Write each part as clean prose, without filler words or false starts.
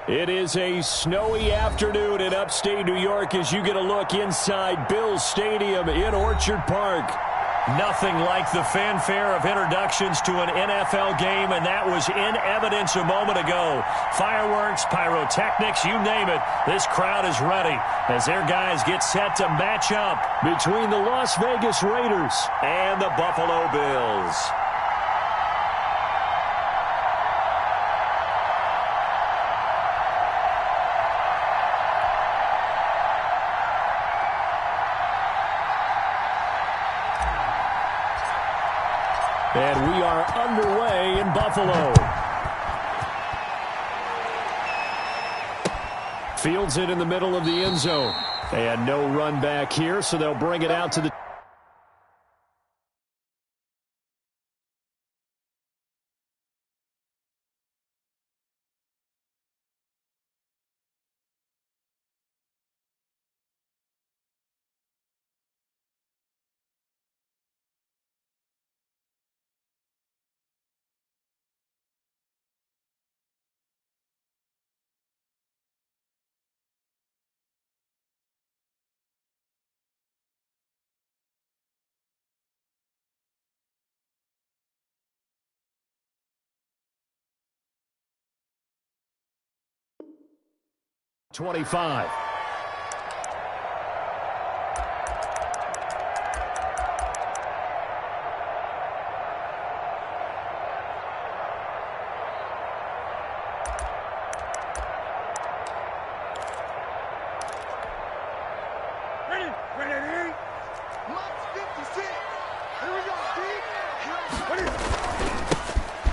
It is a snowy afternoon in upstate New York as you get a look inside Bills Stadium in Orchard Park. Nothing like the fanfare of introductions to an NFL game, and that was in evidence a moment ago. Fireworks, pyrotechnics, you name it. This crowd is ready as their guys get set to match up between the Las Vegas Raiders and the Buffalo Bills. And we are underway in Buffalo. Fields it in the middle of the end zone. And no run back here, so they'll bring it out to the... ...25.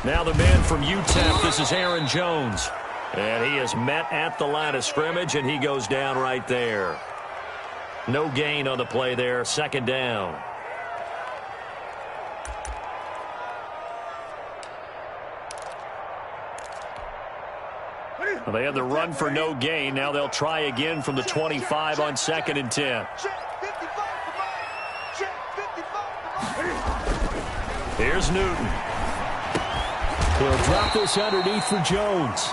Now the man from UTEP, this is Aaron Jones. And he is met at the line of scrimmage, and he goes down right there. No gain on the play there, second down. Well, they had the run for no gain. Now they'll try again from the 25 on 2nd and 10. Here's Newton. He'll drop this underneath for Jones.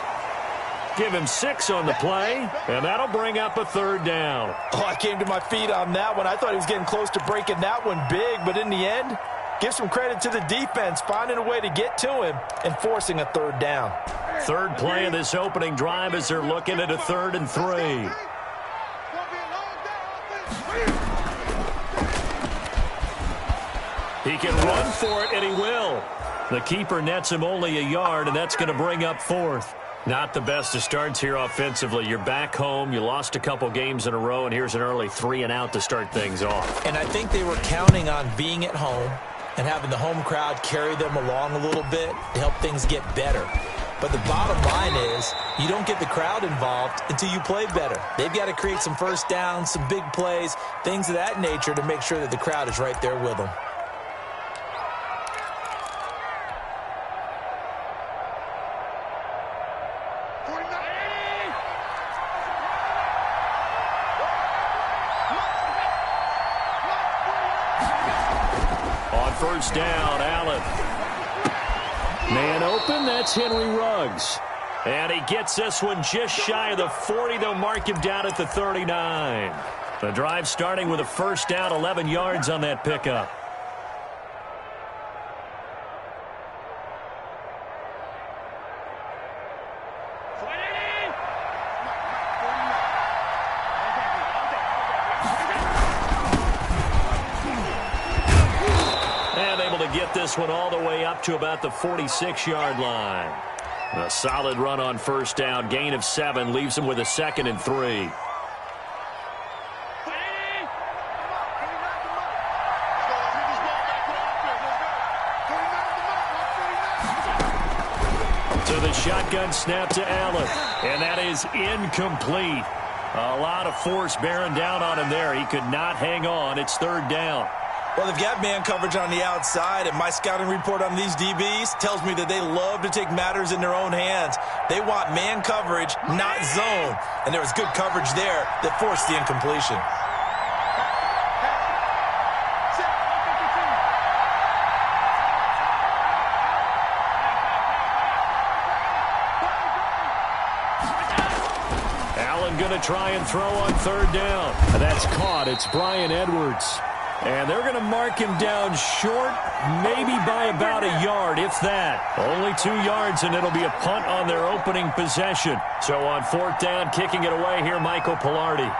Give him 6 on the play, and that'll bring up a 3rd down. Oh, I came to my feet on that one. I thought he was getting close to breaking that one big, but in the end, give some credit to the defense, finding a way to get to him and forcing a 3rd down. 3rd play of this opening drive as they're looking at a 3rd and 3. He can run for it, and he will. The keeper nets him only a yard, and that's going to bring up 4th. Not the best of starts here offensively. You're back home. You lost a couple games in a row, and here's an early 3 and out to start things off. And I think they were counting on being at home and having the home crowd carry them along a little bit to help things get better. But the bottom line is you don't get the crowd involved until you play better. They've got to create some first downs, some big plays, things of that nature to make sure that the crowd is right there with them. First down, Allen. Man open, that's Henry Ruggs. And he gets this one just shy of the 40. They'll mark him down at the 39. The drive starting with a first down, 11 yards on that pickup. This one all the way up to about the 46-yard line. A solid run on first down. Gain of 7 leaves him with a 2nd and 3. So the shotgun snap to Allen. And that is incomplete. A lot of force bearing down on him there. He could not hang on. It's 3rd down. Well, they've got man coverage on the outside, and my scouting report on these DBs tells me that they love to take matters in their own hands. They want man coverage, not zone, and there was good coverage there that forced the incompletion. Allen going to try and throw on third down. That's caught. It's Bryan Edwards. And they're going to mark him down short, maybe by about a yard, if that. Only 2 yards, and it'll be a punt on their opening possession. So on fourth down, kicking it away here, Michael Pilardi.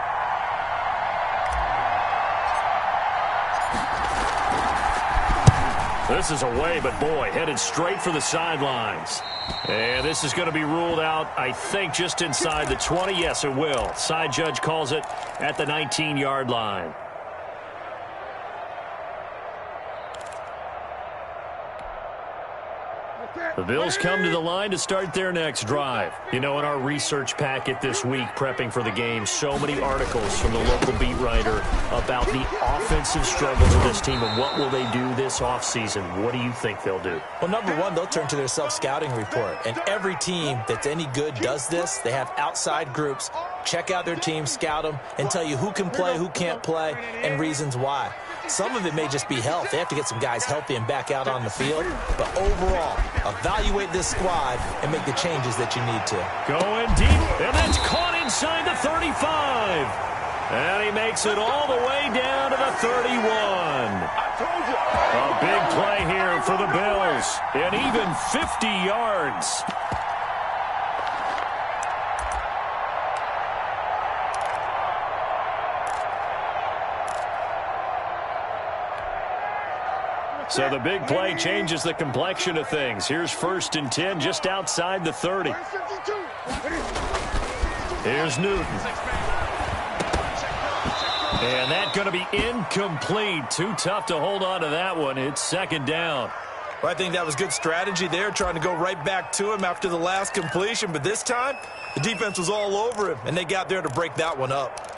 This is away, but boy, headed straight for the sidelines. And this is going to be ruled out, I think, just inside the 20. Yes, it will. Side judge calls it at the 19-yard line. The Bills come to the line to start their next drive. You know, in our research packet this week, prepping for the game, so many articles from the local beat writer about the offensive struggles of this team and what will they do this offseason. What do you think they'll do? Well, number one, they'll turn to their self-scouting report. And every team that's any good does this. They have outside groups. Check out their team, scout them, and tell you who can play, who can't play, and reasons why. Some of it may just be health. They have to get some guys healthy and back out on the field. But overall, evaluate this squad and make the changes that you need to. Going deep, and that's caught inside the 35. And he makes it all the way down to the 31. A big play here for the Bills. And even 50 yards. So the big play changes the complexion of things. Here's 1st and 10 just outside the 30. Here's Newton. And that's going to be incomplete. Too tough to hold on to that one. It's 2nd down. Well, I think that was good strategy there, trying to go right back to him after the last completion. But this time, the defense was all over him, and they got there to break that one up.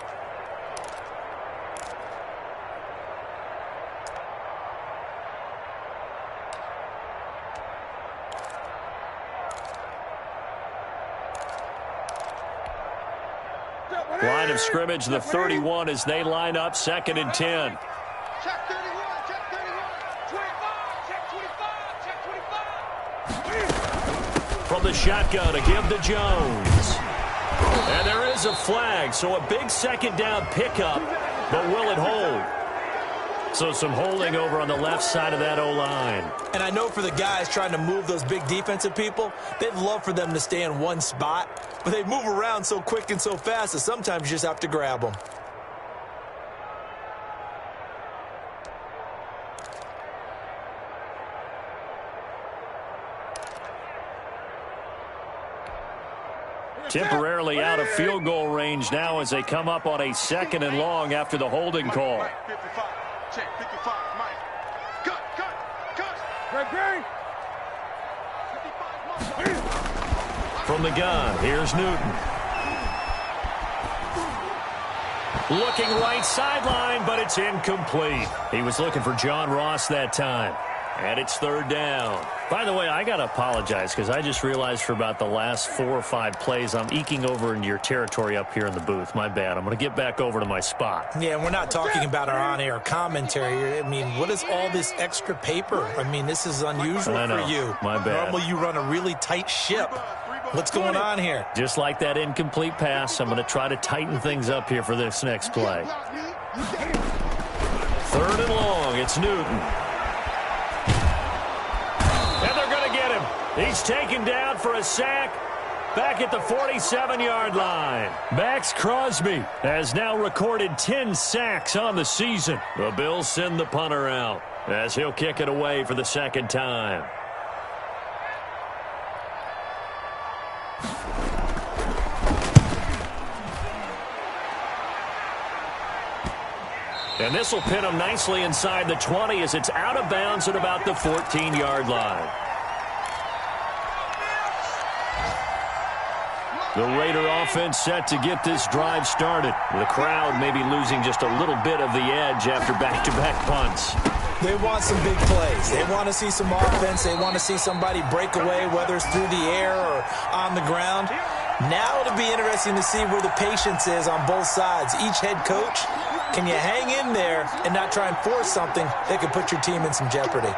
Line of scrimmage, the 31, as they line up 2nd and 10. Check 31, check 31, 25, check 25, check 25. From the shotgun to give to Jones. And there is a flag, so a big 2nd down pickup, but will it hold? So some holding over on the left side of that O-line. And I know for the guys trying to move those big defensive people, they'd love for them to stay in one spot, but they move around so quick and so fast that sometimes you just have to grab them. Temporarily out of field goal range now as they come up on a 2nd and long after the holding call. Check 55, Mike. Cut. Great. From the gun, here's Newton. Looking right sideline, but it's incomplete. He was looking for John Ross that time. And it's 3rd down. By the way, I got to apologize because I just realized for about the last 4 or 5 plays, I'm eking over into your territory up here in the booth. My bad. I'm going to get back over to my spot. Yeah, and we're not talking about our on-air commentary. I mean, what is all this extra paper? I mean, this is unusual for you. My bad. Normally you run a really tight ship. What's going on here? Just like that incomplete pass, I'm going to try to tighten things up here for this next play. 3rd and long. It's Newton. And they're going to get him. He's taken down for a sack back at the 47-yard line. Max Crosby has now recorded 10 sacks on the season. The Bills send the punter out as he'll kick it away for the 2nd time. And this will pin him nicely inside the 20 as it's out of bounds at about the 14-yard line. The Raider offense set to get this drive started. The crowd maybe losing just a little bit of the edge after back-to-back punts. They want some big plays. They want to see some offense. They want to see somebody break away, whether it's through the air or on the ground. Now it'll be interesting to see where the patience is on both sides. Each head coach, can you hang in there and not try and force something that could put your team in some jeopardy?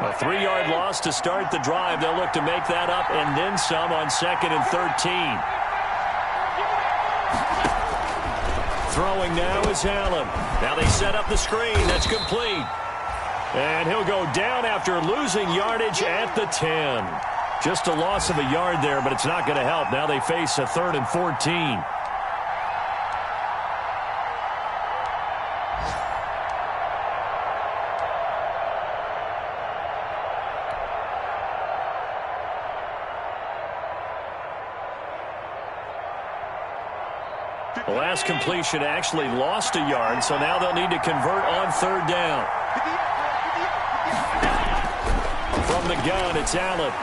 A 3-yard loss to start the drive. They'll look to make that up and then some on 2nd and 13. Throwing now is Allen. Now they set up the screen. That's complete. And he'll go down after losing yardage at the 10. Just a loss of a yard there, but it's not going to help. Now they face a 3rd and 14. The last completion actually lost a yard, so now they'll need to convert on 3rd down. From the gun, it's Allen.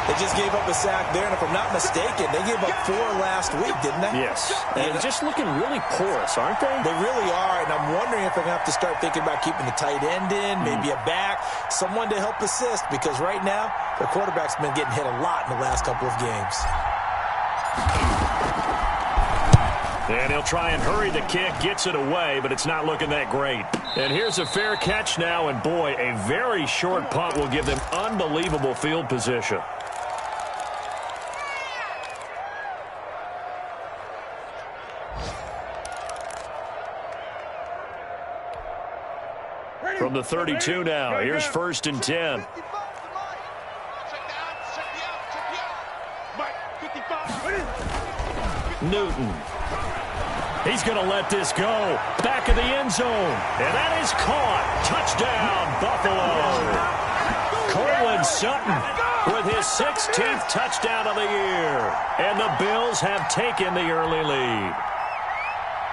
They just gave up a sack there, and if I'm not mistaken, they gave up 4 last week, didn't they? Yes. And just looking really porous, aren't they? They really are, and I'm wondering if they're going to have to start thinking about keeping the tight end in, maybe a back, someone to help assist, because right now, their quarterback's been getting hit a lot in the last couple of games. And he'll try and hurry the kick, gets it away, but it's not looking that great. And here's a fair catch now, and boy, a very short punt will give them unbelievable field position. From the 32 now, here's 1st and 10. Newton. He's going to let this go. Back of the end zone. And that is caught. Touchdown, Buffalo. Cortland Sutton with his 16th touchdown of the year. And the Bills have taken the early lead.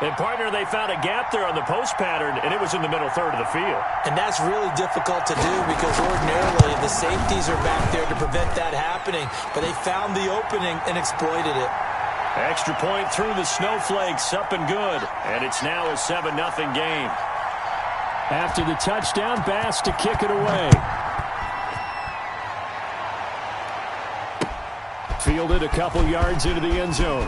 And, partner, they found a gap there on the post pattern, and it was in the middle third of the field. And that's really difficult to do because ordinarily the safeties are back there to prevent that happening. But they found the opening and exploited it. Extra point through the snowflakes, up and good. And it's now a 7-0 game. After the touchdown, Bass to kick it away. Fielded a couple yards into the end zone.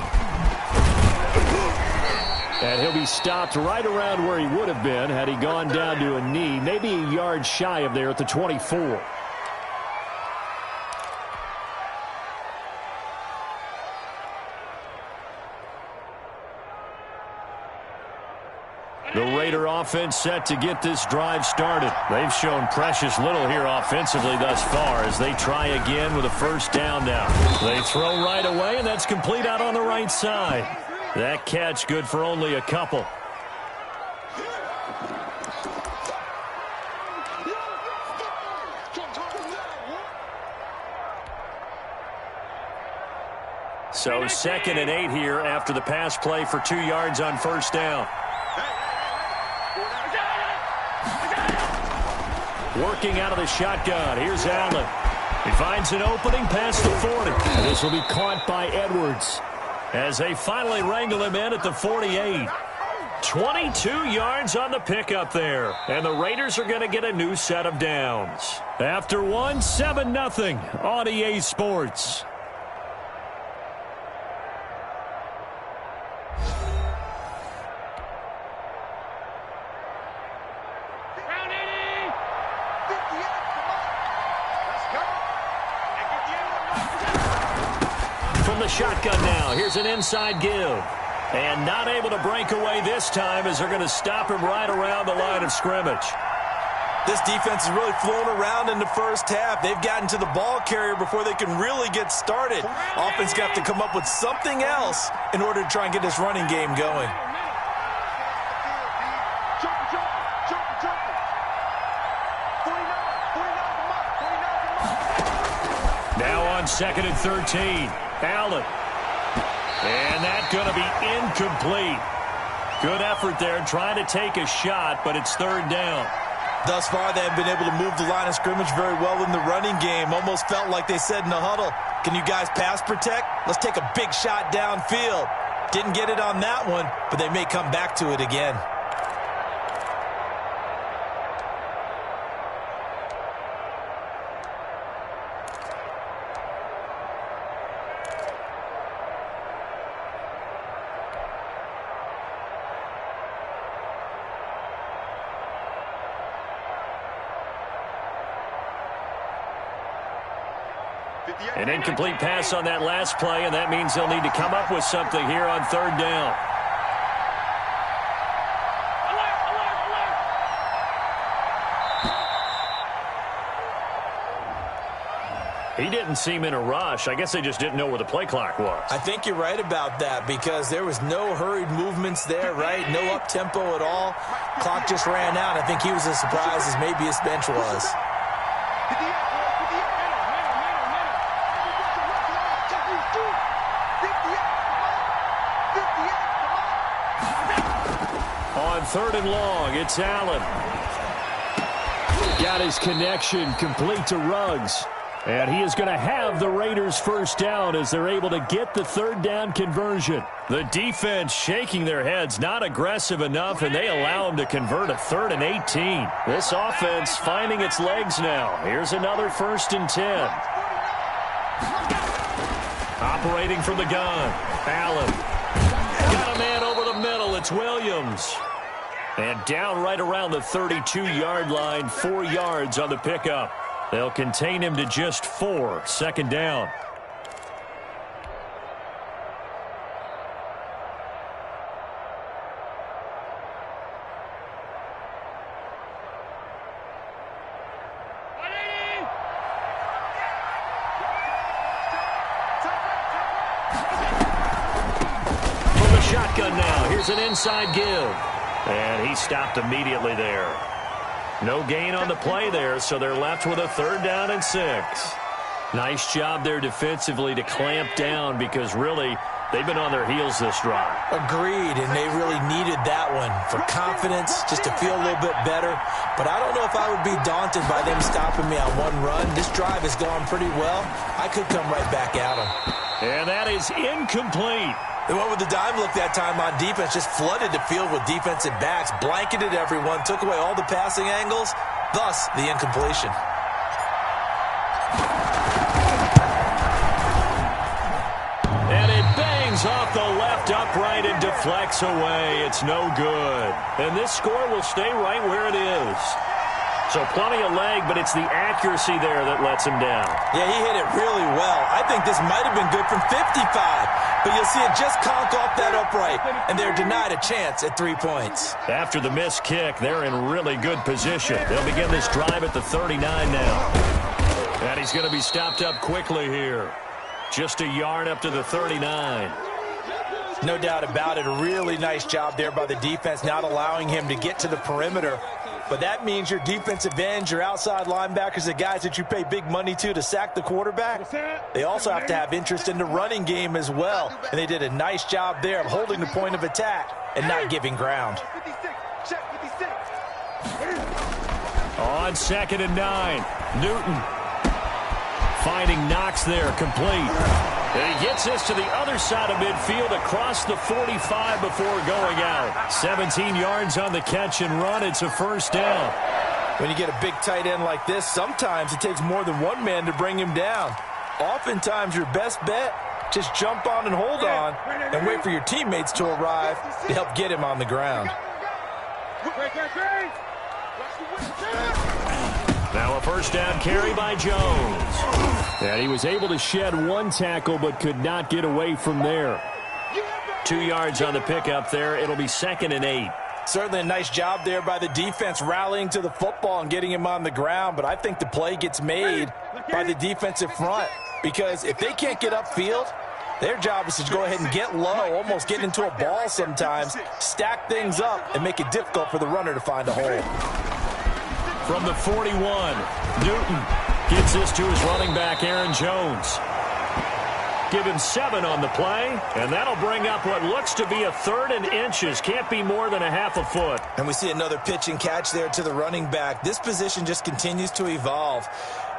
And he'll be stopped right around where he would have been had he gone down to a knee, maybe a yard shy of there at the 24. The Raider offense set to get this drive started. They've shown precious little here offensively thus far as they try again with a 1st down now. They throw right away, and that's complete out on the right side. That catch good for only a couple. So 2nd and 8 here after the pass play for 2 yards on 1st down. Working out of the shotgun. Here's Allen. He finds an opening past the 40. And this will be caught by Edwards as they finally wrangle him in at the 48. 22 yards on the pickup there. And the Raiders are going to get a new set of downs. After one, 7-0 on EA Sports. Shotgun now. Here's an inside give. And not able to break away this time as they're going to stop him right around the line of scrimmage. This defense is really flown around in the first half. They've gotten to the ball carrier before they can really get started. Offense got to come up with something else in order to try and get this running game going. Now on 2nd and 13. Allen. And that's going to be incomplete. Good effort there trying to take a shot, but it's 3rd down. Thus far, they have been able to move the line of scrimmage very well in the running game. Almost felt like they said in the huddle, can you guys pass protect? Let's take a big shot downfield. Didn't get it on that one, but they may come back to it again. An incomplete pass on that last play, and that means they'll need to come up with something here on third down. He didn't seem in a rush. I guess they just didn't know where the play clock was. I think you're right about that because there was no hurried movements there, right? No up-tempo at all. Clock just ran out. I think he was as surprised as maybe his bench was. On third and long, it's Allen. Got his connection complete to Ruggs. And he is going to have the Raiders first down as they're able to get the third down conversion. The defense shaking their heads, not aggressive enough, and they allow him to convert a 3rd and 18. This offense finding its legs now. Here's another 1st and 10. Operating from the gun, Allen. Got a man over the middle. It's Williams. And down right around the 32-yard line, 4 yards on the pickup. They'll contain him to just 4, 2nd down. From the shotgun now, here's an inside give. And he stopped immediately there. No gain on the play there, so they're left with a 3rd down and 6. Nice job there defensively to clamp down because really they've been on their heels this drive. Agreed, and they really needed that one for confidence, just to feel a little bit better. But I don't know if I would be daunted by them stopping me on one run. This drive has gone pretty well. I could come right back at them. And that is incomplete. They went with the dime look that time on defense, just flooded the field with defensive backs, blanketed everyone, took away all the passing angles, thus the incompletion. And it bangs off the left upright and deflects away. It's no good. And this score will stay right where it is. So plenty of leg, but it's the accuracy there that lets him down. Yeah, he hit it really well. I think this might have been good from 55. But you'll see it just conk off that upright, and they're denied a chance at 3 points. After the missed kick, they're in really good position. They'll begin this drive at the 39 now. And he's going to be stopped up quickly here. Just a yard up to the 39. No doubt about it. A really nice job there by the defense, not allowing him to get to the perimeter. But that means your defensive ends, your outside linebackers, the guys that you pay big money to sack the quarterback, they also have to have interest in the running game as well. And they did a nice job there of holding the point of attack and not giving ground. On 2nd and 9, Newton finding Knox there, complete. And he gets this to the other side of midfield across the 45 before going out. 17 yards on the catch and run. It's a 1st down. When you get a big tight end like this, sometimes it takes more than one man to bring him down. Oftentimes, your best bet, just jump on and hold on and wait for your teammates to arrive to help get him on the ground. Now a 1st down carry by Jones. And he was able to shed 1 tackle but could not get away from there. 2 yards on the pickup there. It'll be 2nd and 8. Certainly a nice job there by the defense rallying to the football and getting him on the ground, but I think the play gets made by the defensive front because if they can't get upfield, their job is to go ahead and get low, almost get into a ball sometimes, stack things up, and make it difficult for the runner to find a hole. From the 41, Newton gets this to his running back, Aaron Jones. Give him 7 on the play, and that'll bring up what looks to be a 3rd and inches. Can't be more than a half a foot. And we see another pitch and catch there to the running back. This position just continues to evolve.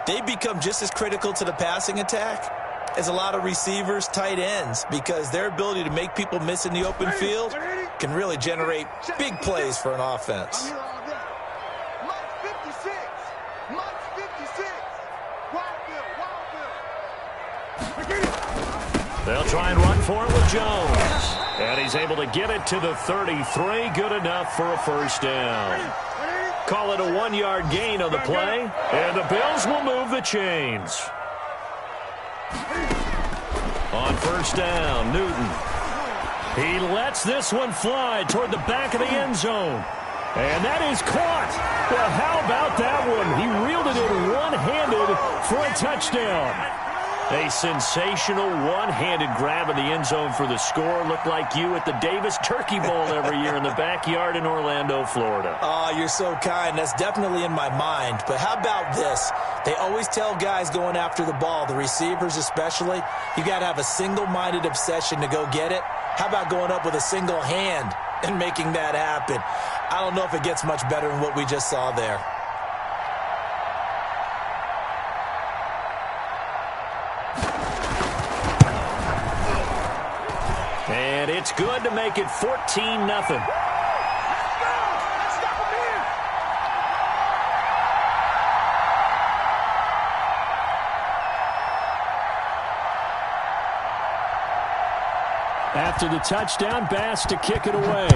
They become just as critical to the passing attack as a lot of receivers, tight ends, because their ability to make people miss in the open field can really generate big plays for an offense. They'll try and run for it with Jones. And he's able to get it to the 33. Good enough for a 1st down. Call it a 1-yard gain on the play. And the Bills will move the chains. On first down, Newton. He lets this one fly toward the back of the end zone. And that is caught. Well, how about that one? He reeled it in one-handed for a touchdown. A sensational one-handed grab in the end zone for the score. Looked like you at the Davis Turkey Bowl every year in the backyard in Orlando, Florida. Oh, you're so kind. That's definitely in my mind. But how about this? They always tell guys going after the ball, the receivers especially, you got to have a single-minded obsession to go get it. How about going up with a single hand and making that happen? I don't know if it gets much better than what we just saw there. And it's good to make it 14-0. After the touchdown, Bass to kick it away.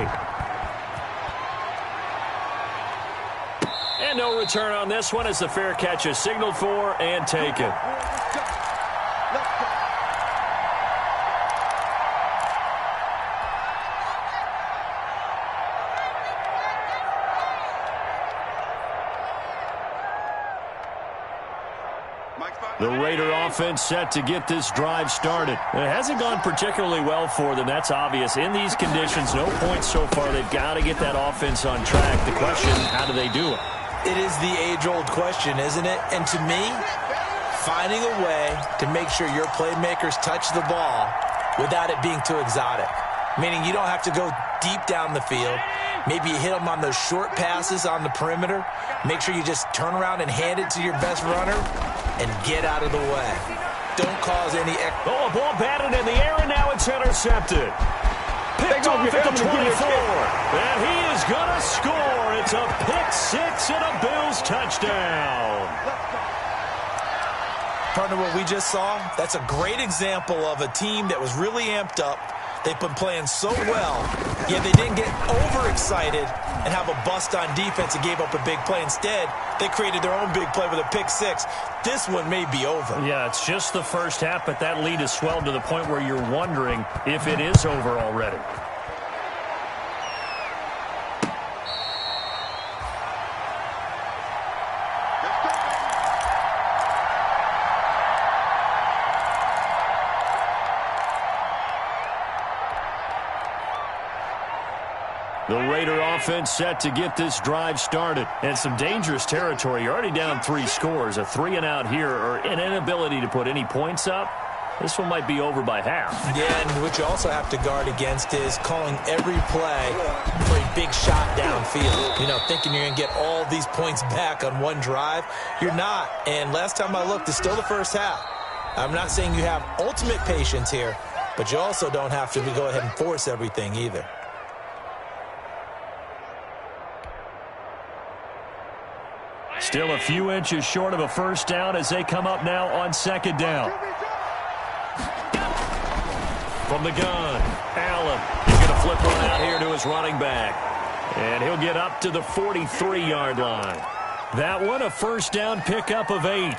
And no return on this one as the fair catch is signaled for and taken. The Raider offense set to get this drive started. It hasn't gone particularly well for them. That's obvious. In these conditions, no points so far. They've got to get that offense on track. The question, how do they do it? It is the age-old question, isn't it? And to me, finding a way to make sure your playmakers touch the ball without it being too exotic. Meaning you don't have to go deep down the field. Maybe you hit them on those short passes on the perimeter. Make sure you just turn around and hand it to your best runner and get out of the way. Don't cause any... Oh, a ball batted in the air, and now it's intercepted. Picked off at the 24. And he is going to score. It's a pick six and a Bills touchdown. Partner, what we just saw, that's a great example of a team that was really amped up. They've been playing so well, yet they didn't get overexcited and have a bust on defense and gave up a big play. Instead, they created their own big play with a pick six. This one may be over. Yeah, it's just the first half, but that lead has swelled to the point where you're wondering if it is over already. The Raider offense set to get this drive started. And some dangerous territory. You're already down 3 scores. A 3-and-out here or an inability to put any points up. This one might be over by half. Yeah, and what you also have to guard against is calling every play for a big shot downfield. You know, thinking you're going to get all these points back on one drive. You're not. And last time I looked, it's still the first half. I'm not saying you have ultimate patience here, but you also don't have to go ahead and force everything either. Still a few inches short of a first down as they come up now on second down. From the gun, Allen. He's going to flip one out here to his running back. And he'll get up to the 43-yard line. That one a first down pickup of 8.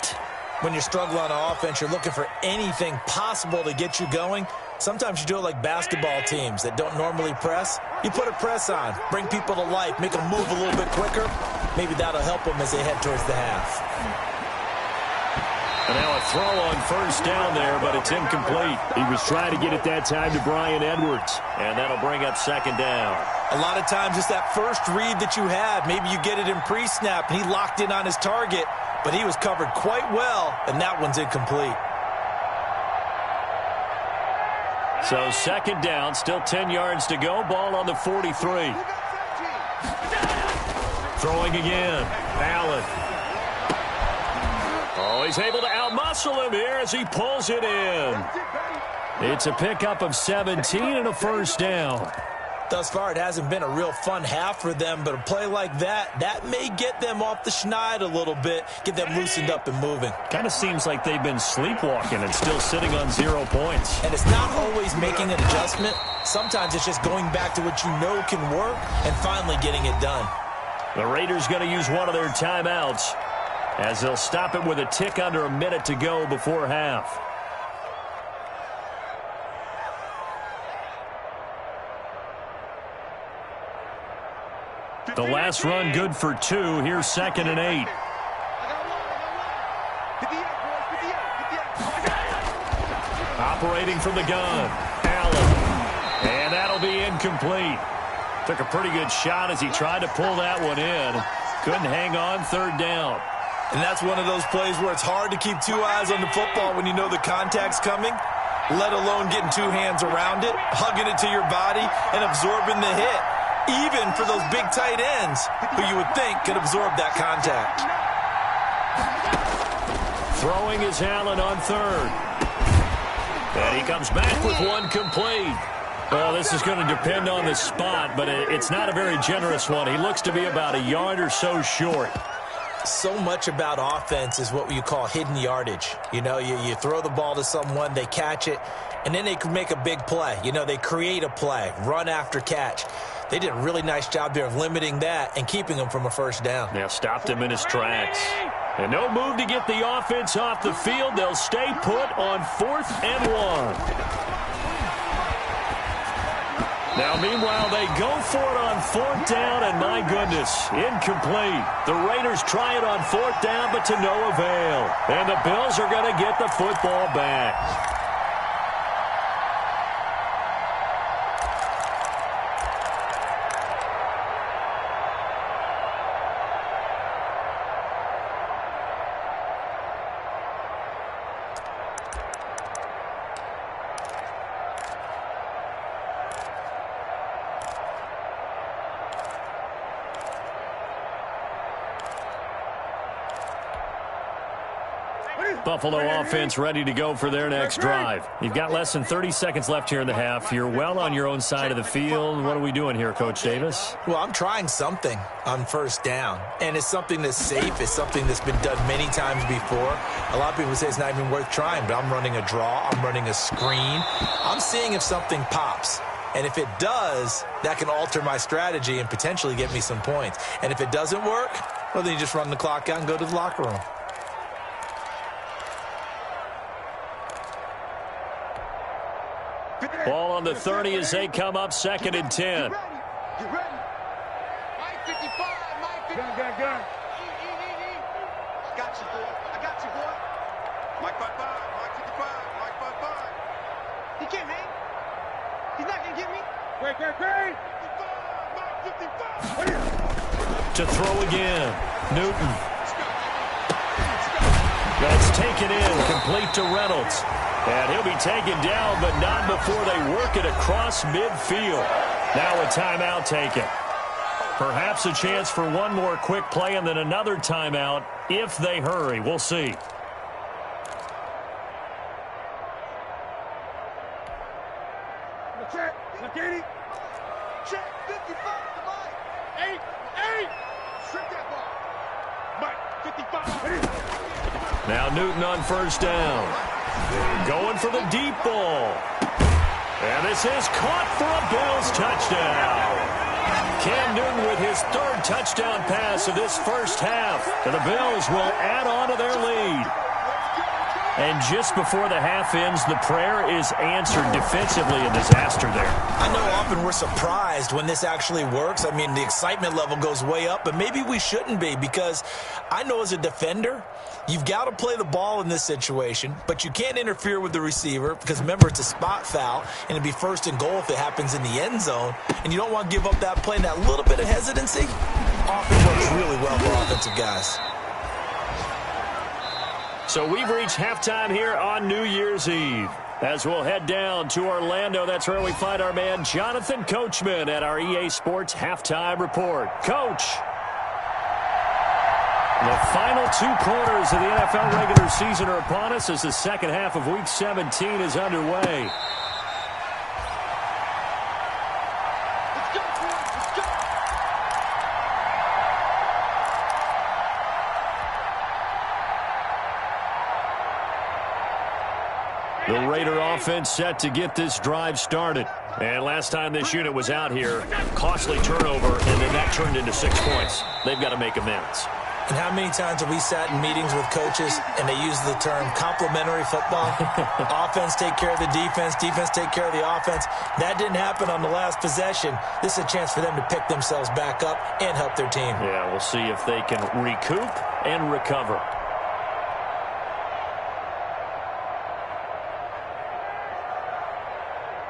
When you're struggling on offense, you're looking for anything possible to get you going. Sometimes you do it like basketball teams that don't normally press. You put a press on, bring people to life, make them move a little bit quicker. Maybe that'll help them as they head towards the half. And now a throw on first down there, but it's incomplete. He was trying to get it that time to Bryan Edwards, and that'll bring up second down. A lot of times it's that first read that you have. Maybe you get it in pre-snap, and he locked in on his target, but he was covered quite well, and that one's incomplete. So second down, still 10 yards to go. Ball on the 43. Throwing again. Allen. Oh, he's able to outmuscle him here as he pulls it in. It's a pickup of 17 and a first down. Thus far, it hasn't been a real fun half for them, but a play like that may get them off the schneid a little bit, get them loosened up and moving. Kind of seems like they've been sleepwalking and still sitting on 0 points. And it's not always making an adjustment. Sometimes it's just going back to what you know can work and finally getting it done. The Raiders going to use one of their timeouts as they'll stop it with a tick under a minute to go before half. The last run good for 2. Here's 2nd and 8. Operating from the gun, Allen. And that'll be incomplete. Took a pretty good shot as he tried to pull that one in. Couldn't hang on, 3rd down. And that's one of those plays where it's hard to keep 2 eyes on the football when you know the contact's coming, let alone getting 2 hands around it, hugging it to your body, and absorbing the hit, even for those big tight ends who you would think could absorb that contact. Throwing is Allen on 3rd. And he comes back with one complete. Well, this is going to depend on the spot, but it's not a very generous one. He looks to be about a yard or so short. So much about offense is what you call hidden yardage. You know, you throw the ball to someone, they catch it, and then they can make a big play. You know, they create a play, run after catch. They did a really nice job there of limiting that and keeping him from a 1st down. Now stopped him in his tracks. And no move to get the offense off the field. They'll stay put on 4th and 1. Now, meanwhile, they go for it on 4th down, and my goodness, incomplete. The Raiders try it on 4th down, but to no avail. And the Bills are going to get the football back. Buffalo offense ready to go for their next drive. You've got less than 30 seconds left here in the half. You're well on your own side of the field. What are we doing here, Coach Davis? Well, I'm trying something on 1st down, and it's something that's safe. It's something that's been done many times before. A lot of people say it's not even worth trying, but I'm running a draw. I'm running a screen. I'm seeing if something pops. And if it does, that can alter my strategy and potentially get me some points. And if it doesn't work, well, then you just run the clock out and go to the locker room. Ball on the 30 as they come up 2nd and 10. You ready? Mike 55, Mike 55. Gun. I got you, boy. I got you, boy. Mike 55, Mike 55, Mike 55. He can't hang. He's not going to get me. Great. 55, Mike 55. To throw again, Newton. That's taken in, complete to Reynolds. And he'll be taken down, but not before they work it across midfield. Now a timeout taken. Perhaps a chance for one more quick play and then another timeout if they hurry. We'll see. Check. Check. 55 to Mike. 8. Strip that ball. Mike 55. Now Newton on 1st down. Going for the deep ball. And this is caught for a Bills touchdown. Cam Newton with his 3rd touchdown pass of this 1st half. And the Bills will add on to their lead. And just before the half ends, the prayer is answered defensively. A disaster there. I know often we're surprised when this actually works. I mean, the excitement level goes way up, but maybe we shouldn't be, because I know as a defender, you've got to play the ball in this situation, but you can't interfere with the receiver because, remember, it's a spot foul, and it'd be 1st and goal if it happens in the end zone, and you don't want to give up that play and that little bit of hesitancy. Offense works really well for offensive guys. So we've reached halftime here on New Year's Eve. As we'll head down to Orlando, that's where we find our man Jonathan Coachman at our EA Sports Halftime Report. Coach, the final 2 quarters of the NFL regular season are upon us as the second half of Week 17 is underway. The Raider offense set to get this drive started. And last time this unit was out here, costly turnover, and then that turned into 6 points. They've got to make amends. And how many times have we sat in meetings with coaches and they use the term complementary football? Offense take care of the defense, defense take care of the offense. That didn't happen on the last possession. This is a chance for them to pick themselves back up and help their team. Yeah, we'll see if they can recoup and recover.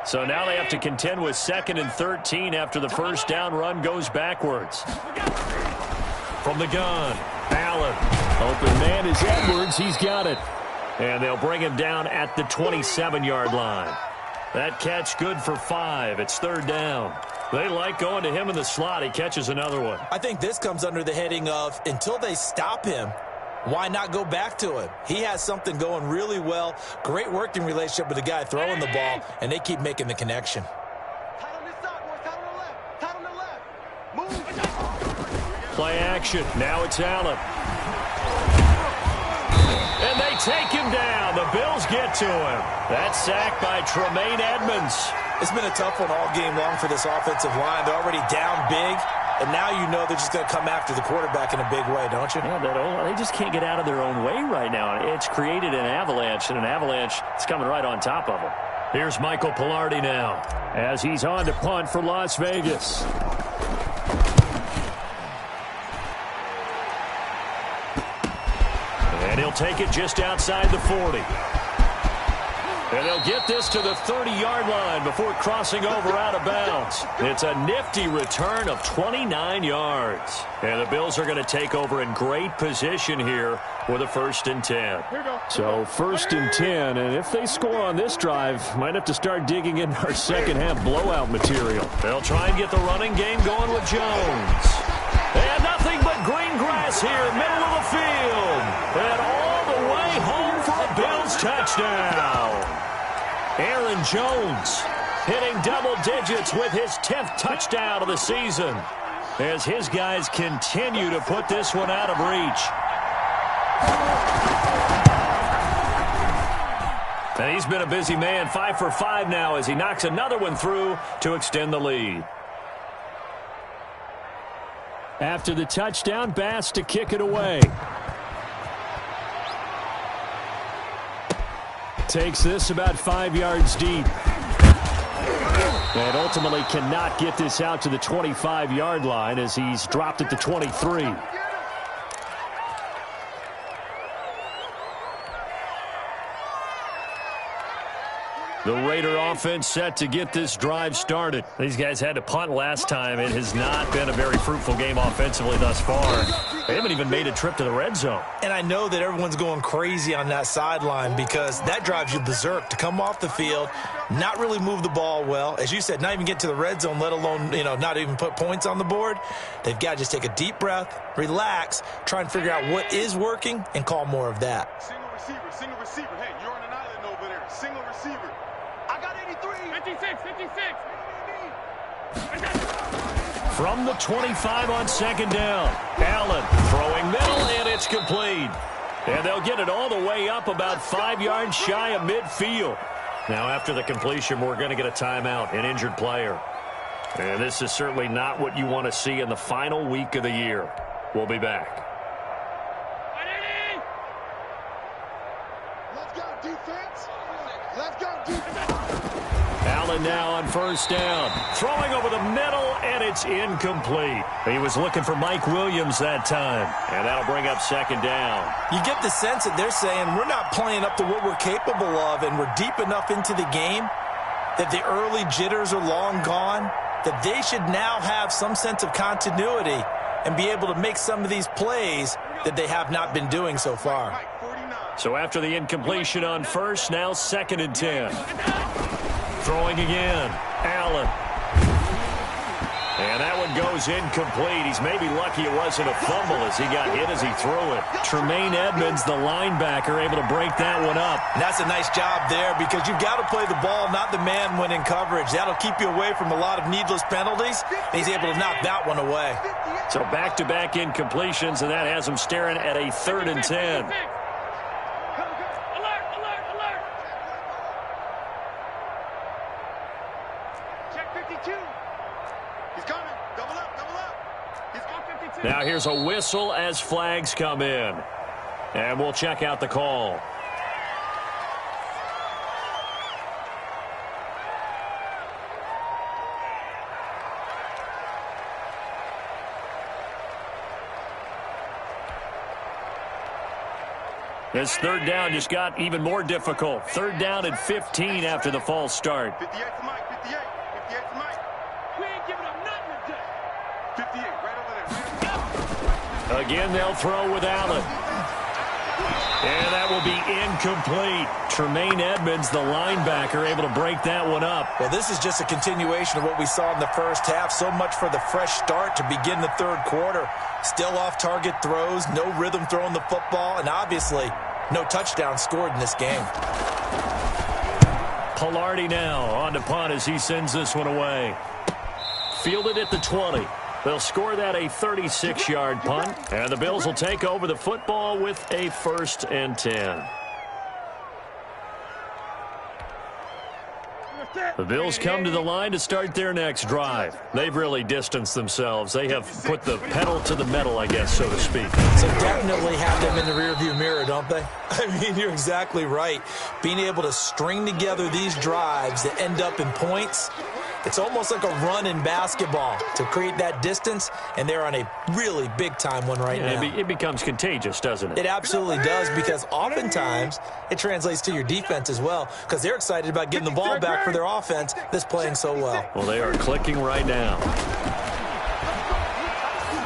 So now they have to contend with 2nd and 13 after the first down run goes backwards. From the gun, Allen. Open man is Edwards. He's got it. And they'll bring him down at the 27-yard line. That catch good for 5. It's 3rd down. They like going to him in the slot. He catches another one. I think this comes under the heading of until they stop him, why not go back to him? He has something going really well. Great working relationship with the guy throwing the ball, and they keep making the connection. Tight on this side, boys. Tight on the left. Tight on the left. Move. Play action. Now it's Allen. And they take him down. The Bills get to him. That's sacked by Tremaine Edmonds. It's been a tough one all game long for this offensive line. They're already down big, and now you know they're just going to come after the quarterback in a big way, don't you? Yeah, they just can't get out of their own way right now. It's created an avalanche, and an avalanche is coming right on top of them. Here's Michael Pilardi now as he's on to punt for Las Vegas. And he'll take it just outside the 40. And they'll get this to the 30-yard line before crossing over out of bounds. It's a nifty return of 29 yards. And the Bills are going to take over in great position here with a 1st and 10. So 1st and 10, and if they score on this drive, might have to start digging in our second-half blowout material. They'll try and get the running game going with Jones. And nothing but green grass here, middle of the field. And all the way home for a Bills touchdown. Aaron Jones hitting double digits with his 10th touchdown of the season as his guys continue to put this one out of reach. And he's been a busy man, 5 for 5 now as he knocks another one through to extend the lead. After the touchdown, Bass to kick it away. Takes this about 5 yards deep. And ultimately cannot get this out to the 25-yard line as he's dropped at the 23. The Raider offense set to get this drive started. These guys had to punt last time. It has not been a very fruitful game offensively thus far. They haven't even made a trip to the red zone. And I know that everyone's going crazy on that sideline because that drives you berserk to come off the field, not really move the ball well. As you said, not even get to the red zone, let alone, not even put points on the board. They've got to just take a deep breath, relax, try and figure out what is working, and call more of that. Single receiver. Hey, you're on an island over there. Single receiver. I got 83. 56. From the 25 on 2nd down. Allen throwing middle, and it's complete. And they'll get it all the way up about 5 yards shy of midfield. Now, after the completion, we're going to get a timeout, an injured player. And this is certainly not what you want to see in the final week of the year. We'll be back. Let's go, defense. Let's go, defense. Allen now on 1st down. Throwing over the middle, and it's incomplete. He was looking for Mike Williams that time. And that'll bring up 2nd down. You get the sense that they're saying we're not playing up to what we're capable of, and we're deep enough into the game that the early jitters are long gone, that they should now have some sense of continuity and be able to make some of these plays that they have not been doing so far. So after the incompletion on 1st, now 2nd and 10. Throwing again. Allen. And that one goes incomplete. He's maybe lucky it wasn't a fumble as he got hit as he threw it. Tremaine Edmonds, the linebacker, able to break that one up. And that's a nice job there because you've got to play the ball, not the man when in coverage. That'll keep you away from a lot of needless penalties. He's able to knock that one away. So back-to-back incompletions, and that has him staring at a 3rd and 10. Check 52. He's coming. Double up. He's got 52. Now here's a whistle as flags come in. And we'll check out the call. This third down just got even more difficult. Third down and 15 after the false start. 58 to Mike, 58. 58 to Mike. We ain't giving up nothing today. 58, right over there. Again, they'll throw with Allen. And that will be incomplete. Tremaine Edmonds, the linebacker, able to break that one up. Well, this is just a continuation of what we saw in the first half. So much for the fresh start to begin the third quarter. Still off-target throws, no rhythm throwing the football, and obviously no touchdown scored in this game. Pilardi now on to punt as he sends this one away. Fielded at the 20. They'll score that a 36-yard punt, and the Bills will take over the football with a 1st and 10. The Bills come to the line to start their next drive. They've really distanced themselves. They have put the pedal to the metal, I guess, so to speak. So definitely have them in the rearview mirror, don't they? I mean, you're exactly right. Being able to string together these drives that end up in points, it's almost like a run in basketball to create that distance, and they're on a really big-time one right now. It becomes contagious, doesn't it? It absolutely does, because oftentimes it translates to your defense as well, because they're excited about getting the ball back for their offense that's playing so well. Well, they are clicking right now.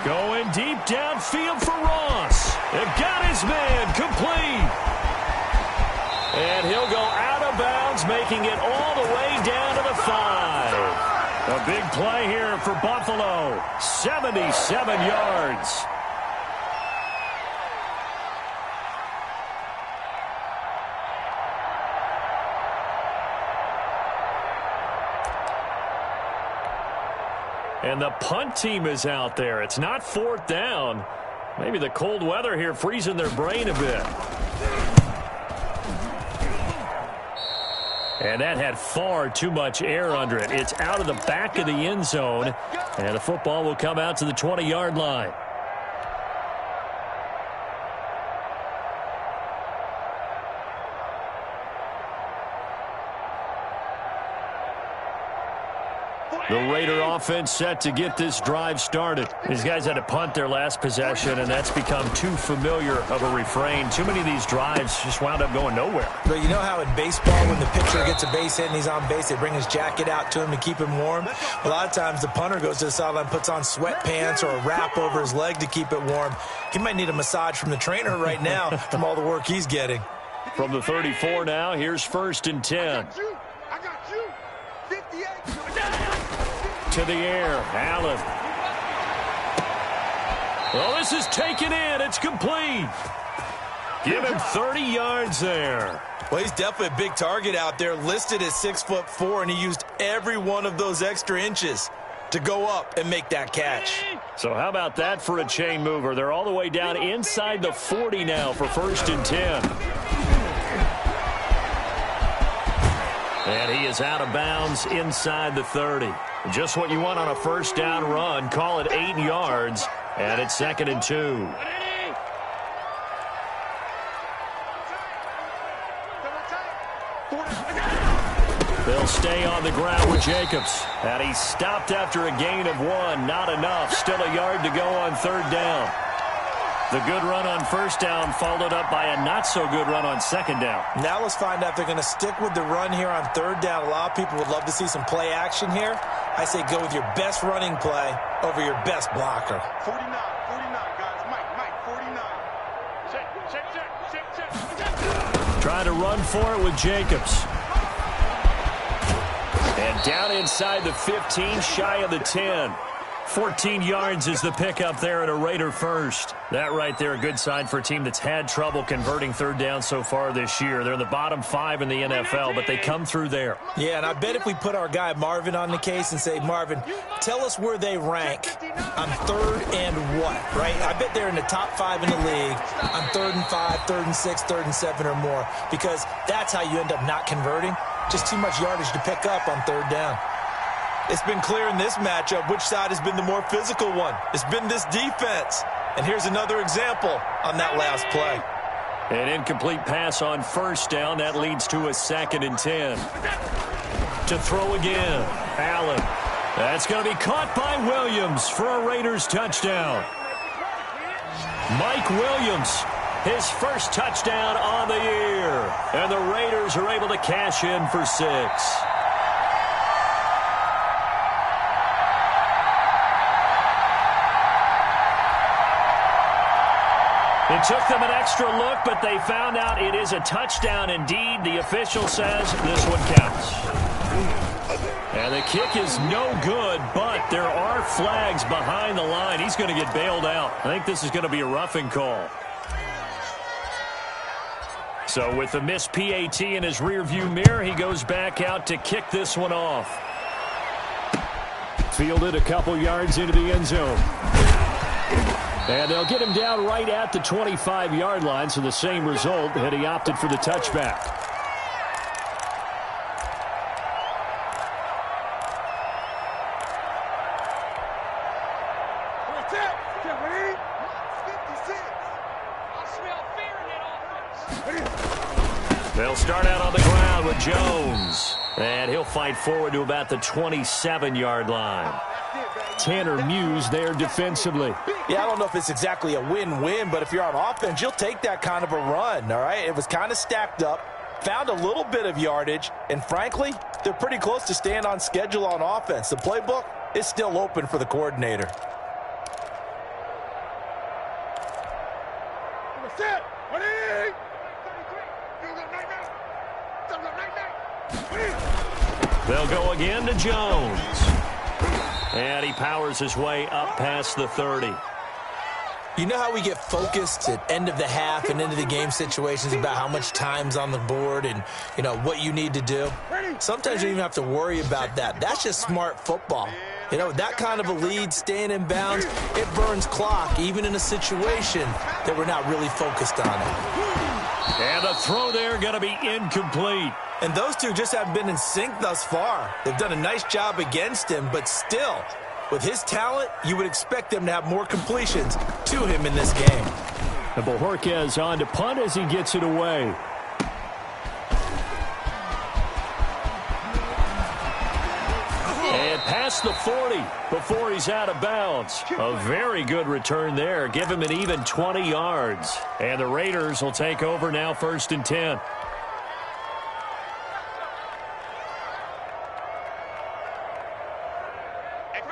Going deep downfield for Ross. They've got his man complete. And he'll go out of bounds, making it all the way down to the 5. A big play here for Buffalo. 77 yards. And the punt team is out there. It's not 4th down. Maybe the cold weather here freezing their brain a bit. And that had far too much air under it. It's out of the back of the end zone. And the football will come out to the 20-yard line. The Raider offense set to get this drive started. These guys had to punt their last possession, and that's become too familiar of a refrain. Too many of these drives just wound up going nowhere. But you know how in baseball, when the pitcher gets a base hit and he's on base, they bring his jacket out to him to keep him warm? A lot of times the punter goes to the sideline, puts on sweatpants or a wrap over his leg to keep it warm. He might need a massage from the trainer right now from all the work he's getting. From the 34 now, here's 1st and 10. I got you. 58. To the air, Allen. Well, this is taken in. It's complete. Give him 30 yards there. Well, he's definitely a big target out there, listed as 6'4", and he used every one of those extra inches to go up and make that catch. So how about that for a chain mover? They're all the way down inside the 40 now for 1st and 10. And he is out of bounds inside the 30. Just what you want on a 1st down run. Call it 8 yards, and it's 2nd and 2. They'll stay on the ground with Jacobs. And he stopped after a gain of 1. Not enough. Still a yard to go on 3rd down. The good run on 1st down followed up by a not-so-good run on 2nd down. Now let's find out if they're going to stick with the run here on 3rd down. A lot of people would love to see some play action here. I say go with your best running play over your best blocker. 49, guys. Mike, 49. Check. Trying to run for it with Jacobs. And down inside the 15, shy of the 10. 14 yards is the pickup there at a Raider 1st. That right there, a good sign for a team that's had trouble converting 3rd down so far this year. They're in the bottom 5 in the NFL, but they come through there. Yeah, and I bet if we put our guy Marvin on the case and say, Marvin, tell us where they rank on 3rd and what, right? I bet they're in the top 5 in the league on 3rd and 5, 3rd and 6, 3rd and 7 or more, because that's how you end up not converting. Just too much yardage to pick up on 3rd down. It's been clear in this matchup which side has been the more physical one. It's been this defense. And here's another example on that last play. An incomplete pass on first down. That leads to a 2nd and 10. To throw again. Allen. That's going to be caught by Williams for a Raiders touchdown. Mike Williams, his first touchdown on the year. And the Raiders are able to cash in for 6. It took them an extra look, but they found out it is a touchdown indeed. The official says this one counts. And the kick is no good, but there are flags behind the line. He's going to get bailed out. I think this is going to be a roughing call. So with the missed PAT in his rearview mirror, he goes back out to kick this one off. Fielded a couple yards into the end zone. And they'll get him down right at the 25-yard line, so the same result, and he opted for the touchback. They'll start out on the ground with Jones. And he'll fight forward to about the 27-yard line. Tanner Muse there defensively. Yeah, I don't know if it's exactly a win-win, but if you're on offense, you'll take that kind of a run, all right? It was kind of stacked up, found a little bit of yardage, and frankly, they're pretty close to staying on schedule on offense. The playbook is still open for the coordinator. They'll go again to Jones. And he powers his way up past the 30. You know how we get focused at end of the half and into the game situations about how much time's on the board and, you know, what you need to do? Sometimes you don't even have to worry about that. That's just smart football. You know, that kind of a lead, staying in bounds, it burns clock, even in a situation that we're not really focused on it. And the throw there going to be incomplete. And those two just haven't been in sync thus far. They've done a nice job against him, but still, with his talent, you would expect them to have more completions to him in this game. And Bojorquez on to punt as he gets it away. And past the 40 before he's out of bounds. A very good return there. Give him an even 20 yards. And the Raiders will take over now 1st and 10.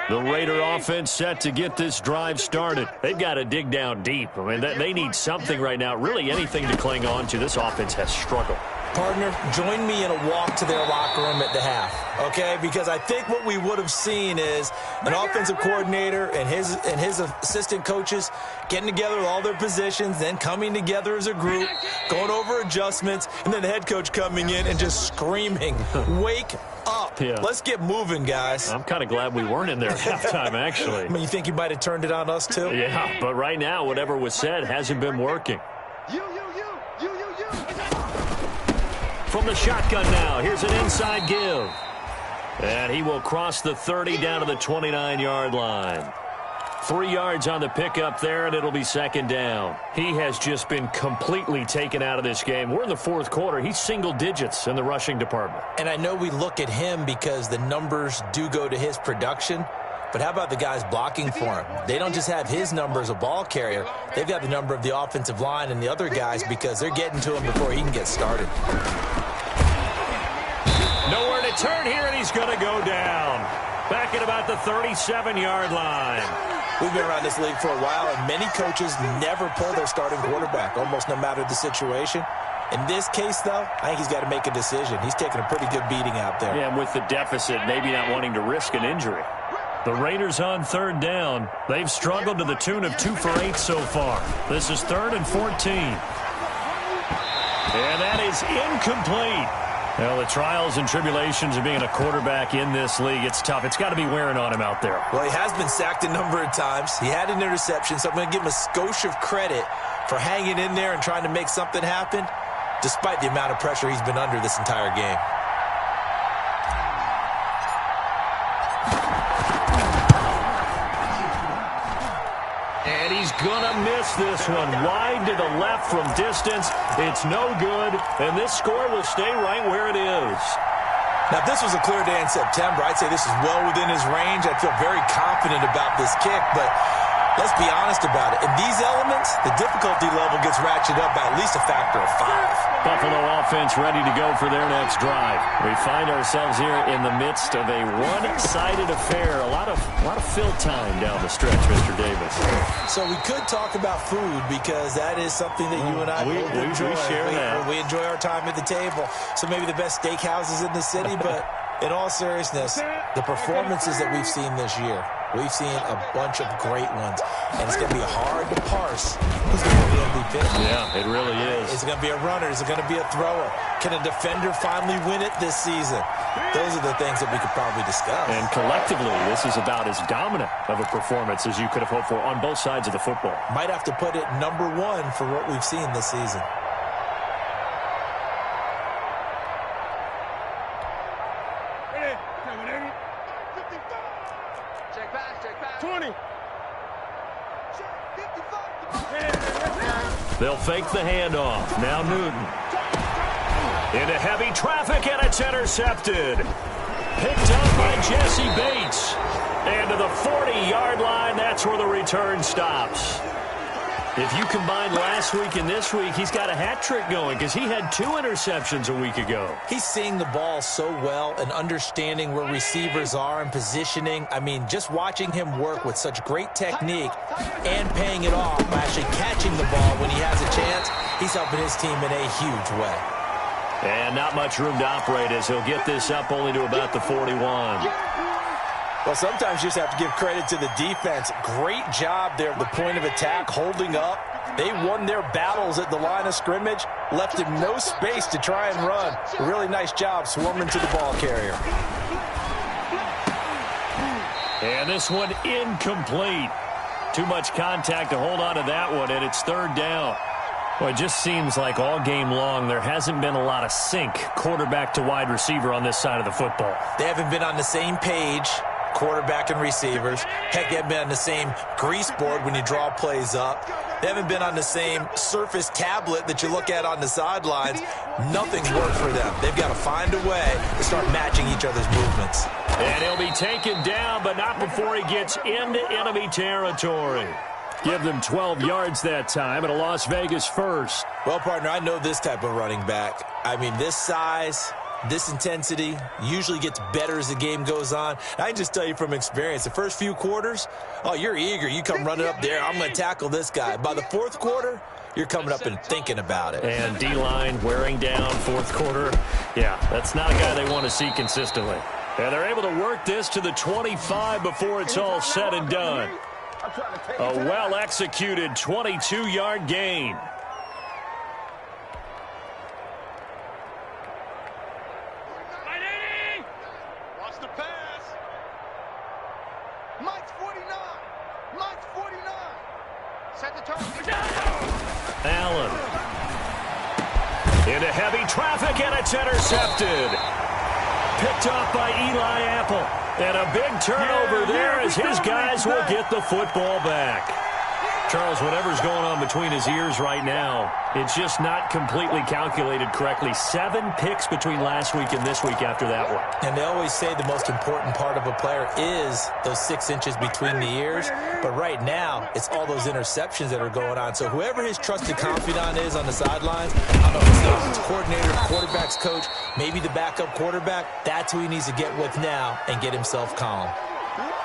The Raider offense set to get this drive started. They've got to dig down deep. I mean, they need something right now, really anything to cling on to. This offense has struggled. Partner, join me in a walk to their locker room at the half, okay? Because I think what we would have seen is an offensive coordinator and his assistant coaches getting together with all their positions, then coming together as a group, going over adjustments, and then the head coach coming in and just screaming, wake up. Yeah. Let's get moving, guys. I'm kind of glad we weren't in there at halftime, actually. I mean, you think he might have turned it on us, too? Yeah, but right now, whatever was said hasn't been working. From the shotgun now, here's an inside give. And he will cross the 30 down to the 29-yard line. 3 yards on the pickup there, and it'll be 2nd down. He has just been completely taken out of this game. We're in the 4th quarter. He's single digits in the rushing department. And I know we look at him because the numbers do go to his production, but how about the guys blocking for him? They don't just have his number as a ball carrier. They've got the number of the offensive line and the other guys because they're getting to him before he can get started. Nowhere to turn here, and he's going to go down. Back at about the 37-yard line. We've been around this league for a while, and many coaches never pull their starting quarterback, almost no matter the situation. In this case, though, I think he's got to make a decision. He's taking a pretty good beating out there. Yeah, with the deficit, maybe not wanting to risk an injury. The Raiders on 3rd down. They've struggled to the tune of 2 for 8 so far. This is 3rd and 14. And that is incomplete. Well, the trials and tribulations of being a quarterback in this league, it's tough. It's got to be wearing on him out there. Well, he has been sacked a number of times. He had an interception, so I'm going to give him a skosh of credit for hanging in there and trying to make something happen, despite the amount of pressure he's been under this entire game. going to miss this one. Wide to the left from distance. It's no good, and this score will stay right where it is. Now, if this was a clear day in September, I'd say this is well within his range. I feel very confident about this kick, but let's be honest about it. In these elements, the difficulty level gets ratcheted up by at least a factor of 5. Buffalo offense ready to go for their next drive. We find ourselves here in the midst of a one-sided affair. A lot of fill time down the stretch, Mr. Davis. So we could talk about food because that is something that you and I both enjoy. We share that. We enjoy our time at the table. So maybe the best steakhouses in the city, but in all seriousness, the performances that we've seen this year, we've seen a bunch of great ones, and it's going to be hard to parse who's going to be MVP. Yeah, it really is. Is it going to be a runner? Is it going to be a thrower? Can a defender finally win it this season? Those are the things that we could probably discuss. And collectively, this is about as dominant of a performance as you could have hoped for on both sides of the football. Might have to put it number 1 for what we've seen this season. Check back. 20. They'll fake the handoff. Now Newton. Into heavy traffic, and it's intercepted. Picked up by Jesse Bates. And to the 40-yard line, that's where the return stops. If you combine last week and this week, he's got a hat trick going because he had 2 interceptions a week ago. He's seeing the ball so well and understanding where receivers are and positioning. I mean, just watching him work with such great technique and paying it off by actually catching the ball when he has a chance, he's helping his team in a huge way. And not much room to operate as he'll get this up only to about the 41. Well, sometimes you just have to give credit to the defense. Great job there at the point of attack, holding up. They won their battles at the line of scrimmage, left him no space to try and run. A really nice job swarming to the ball carrier. And this one incomplete. Too much contact to hold on to that one, and it's 3rd down. Well, it just seems like all game long there hasn't been a lot of sync quarterback to wide receiver on this side of the football. They haven't been on the same page, quarterback and receivers. Heck, they haven't been on the same grease board when you draw plays up. They haven't been on the same surface tablet that you look at on the sidelines. Nothing's worked for them. They've got to find a way to start matching each other's movements. And he'll be taken down, but not before he gets into enemy territory. Give them 12 yards that time, and a Las Vegas first. Well, partner, I know this type of running back. I mean, this size, this intensity usually gets better as the game goes on. I can just tell you from experience, the first few quarters, oh, you're eager. You come running up there, I'm going to tackle this guy. By the 4th quarter, you're coming up and thinking about it. And D-line wearing down 4th quarter. Yeah, that's not a guy they want to see consistently. And they're able to work this to the 25 before it's all said and done. A well-executed 22-yard gain. Watch the pass. Mike's 49. Mike's 49. Set the target. Allen. Into heavy traffic, and it's intercepted. Picked off by Eli Apple. And a big turnover there as his guys will get the football back. Charles, whatever's going on between his ears right now, it's just not completely calculated correctly. 7 picks between last week and this week after that one. And they always say the most important part of a player is those 6 inches between the ears. But right now, it's all those interceptions that are going on. So whoever his trusted confidant is on the sidelines, I don't know if it's the offensive coordinator, quarterback's coach, maybe the backup quarterback, that's who he needs to get with now and get himself calm.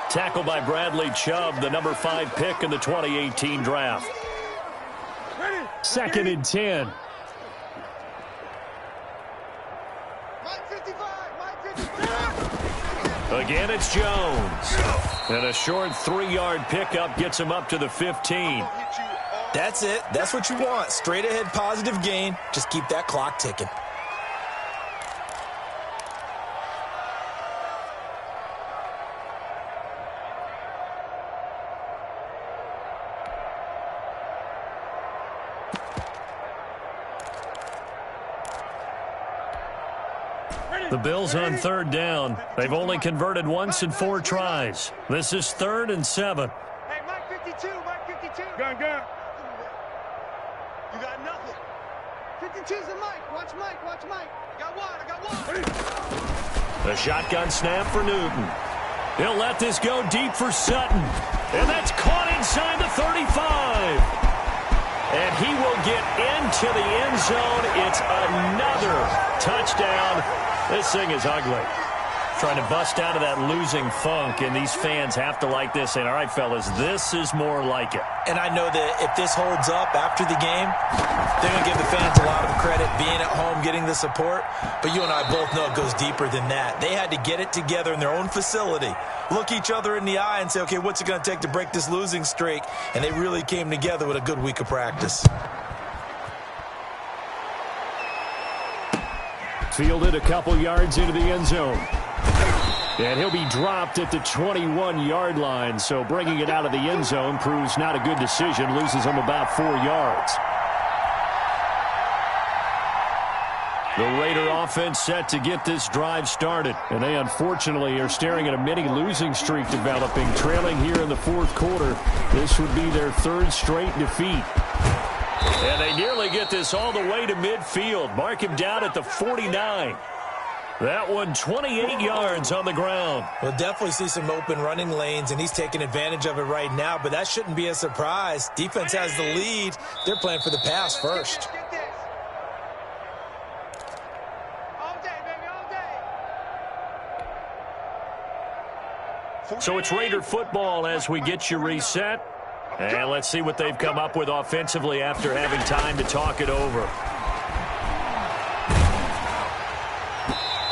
Tackled by Bradley Chubb, the number 5 pick in the 2018 draft. 2nd and 10. Again, it's Jones. And a short 3-yard pickup gets him up to the 15. That's it. That's what you want. Straight ahead positive gain. Just keep that clock ticking. The Bills on 3rd down. They've only converted once in 4 tries. This is 3rd and 7. Hey, Mike 52, Mike 52. gun. You got nothing. 52's the Mike. Watch Mike. Watch Mike. I got one. The shotgun snap for Newton. He'll let this go deep for Sutton. And that's caught inside the 35. And he will get into the end zone. It's another touchdown. This thing is ugly. Trying to bust out of that losing funk, and these fans have to like this. And all right, fellas, this is more like it. And I know that if this holds up after the game, they're going to give the fans a lot of credit being at home, getting the support. But you and I both know it goes deeper than that. They had to get it together in their own facility, look each other in the eye and say, okay, what's it going to take to break this losing streak? And they really came together with a good week of practice. Fielded a couple yards into the end zone. And he'll be dropped at the 21-yard line, so bringing it out of the end zone proves not a good decision, loses him about 4 yards. The Raider offense set to get this drive started, and they unfortunately are staring at a mini losing streak developing, trailing here in the fourth quarter. This would be their third straight defeat. And they nearly get this all the way to midfield. Mark him down at the 49. That one 28 yards on the ground. We'll definitely see some open running lanes, and he's taking advantage of it right now, but that shouldn't be a surprise. Defense has the lead. They're playing for the pass first. So it's Raider football as we get you reset. And let's see what they've come up with offensively after having time to talk it over.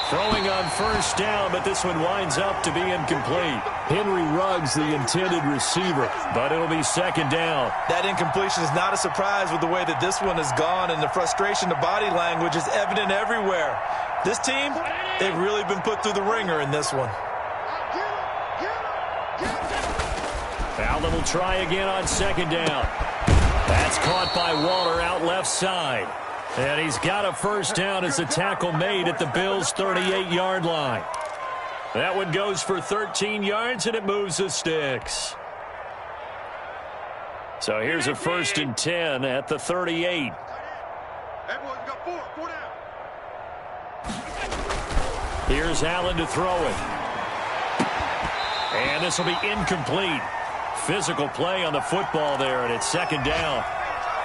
Throwing on first down, but this one winds up to be incomplete. Henry Ruggs, the intended receiver, but it'll be second down. That incompletion is not a surprise with the way that this one has gone, and the frustration, the body language is evident everywhere. This team, they've really been put through the ringer in this one. Allen will try again on second down. That's caught by Waller out left side. And he's got a first down as the tackle made at the Bills' 38-yard line. That one goes for 13 yards, and it moves the sticks. So here's a 1st and 10 at the 38. Everyone's got four down. Here's Allen to throw it. And this will be incomplete. Physical play on the football there, and it's second down.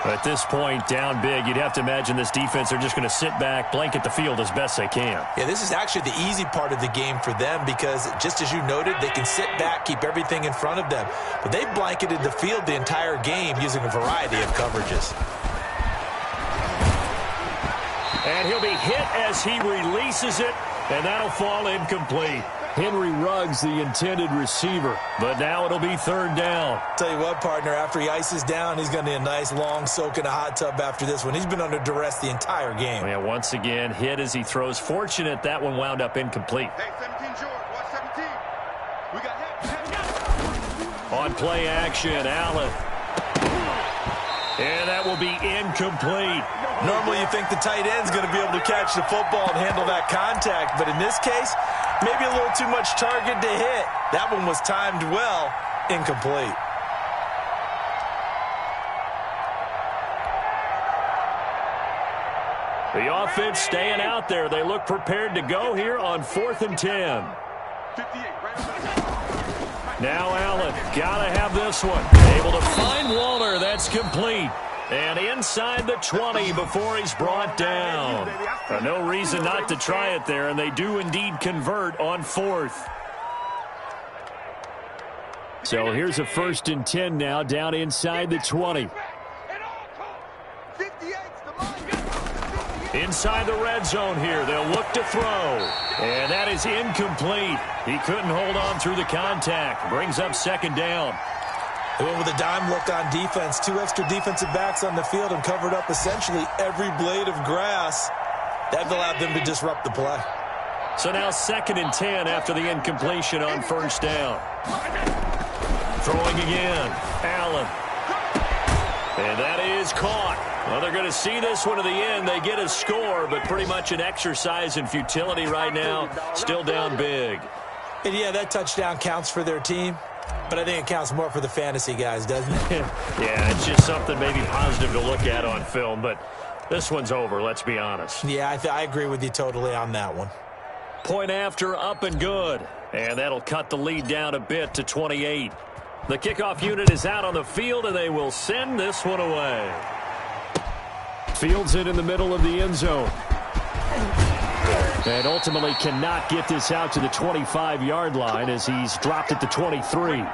At this point, down big, you'd have to imagine this defense are just going to sit back, blanket the field as best they can. Yeah, this is actually the easy part of the game for them because, just as you noted, they can sit back, keep everything in front of them. But they've blanketed the field the entire game using a variety of coverages. And he'll be hit as he releases it, and that'll fall incomplete. Henry Ruggs, the intended receiver, but now it'll be third down. Tell you what, partner, after he ices down, he's going to need a nice long soak in a hot tub after this one. He's been under duress the entire game. Yeah, once again, hit as he throws. Fortunate that one wound up incomplete. Hey, 17, George, watch 17. We got hit. On play action, Allen. And that will be incomplete. Normally you think the tight end's going to be able to catch the football and handle that contact, but in this case, maybe a little too much target to hit. That one was timed well, incomplete. The offense staying out there. They look prepared to go here on 4th and 10. 58, right on. Now Allen, gotta have this one. Able to find Waller, that's complete. And inside the 20 before he's brought down. No reason not to try it there, and they do indeed convert on 4th. So here's a 1st and 10 now, down inside the 20. Inside the red zone here, they'll look to throw. And that is incomplete. He couldn't hold on through the contact. Brings up second down. They went with a dime look on defense. 2 extra defensive backs on the field and covered up essentially every blade of grass. That allowed them to disrupt the play. So now 2nd and 10 after the incompletion on first down. Throwing again. Allen. And that is caught. Well, they're going to see this one to the end. They get a score, but pretty much an exercise in futility right now. Still down big. And yeah, that touchdown counts for their team. But I think it counts more for the fantasy guys, doesn't it? Yeah, it's just something maybe positive to look at on film, but this one's over, let's be honest. Yeah, I agree with you totally on that one. Point after, up and good. And that'll cut the lead down a bit to 28. The kickoff unit is out on the field, and they will send this one away. Fields it in the middle of the end zone. And ultimately cannot get this out to the 25-yard line as he's dropped it to 23.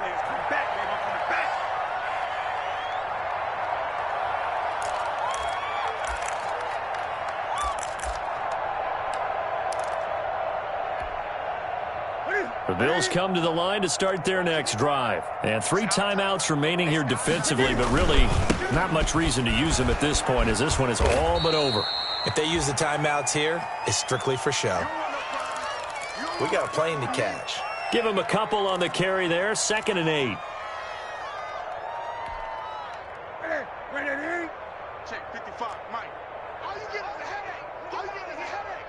The Bills come to the line to start their next drive. And 3 timeouts remaining here defensively, but really not much reason to use them at this point as this one is all but over. If they use the timeouts here, it's strictly for show. We got a plane to catch. Give him a couple on the carry there, 2nd and 8. Check 55, Mike. All you get is a headache. All you get is a headache.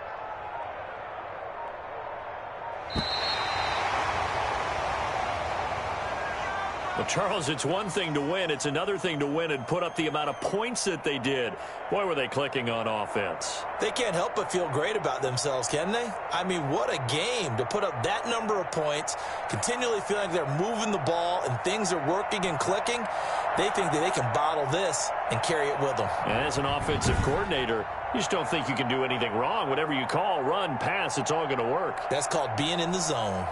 Well, Charles, it's one thing to win. It's another thing to win and put up the amount of points that they did. Boy, were they clicking on offense. They can't help but feel great about themselves, can they? I mean, what a game to put up that number of points, continually feeling like they're moving the ball and things are working and clicking. They think that they can bottle this and carry it with them. And as an offensive coordinator, you just don't think you can do anything wrong. Whatever you call, run, pass, it's all going to work. That's called being in the zone.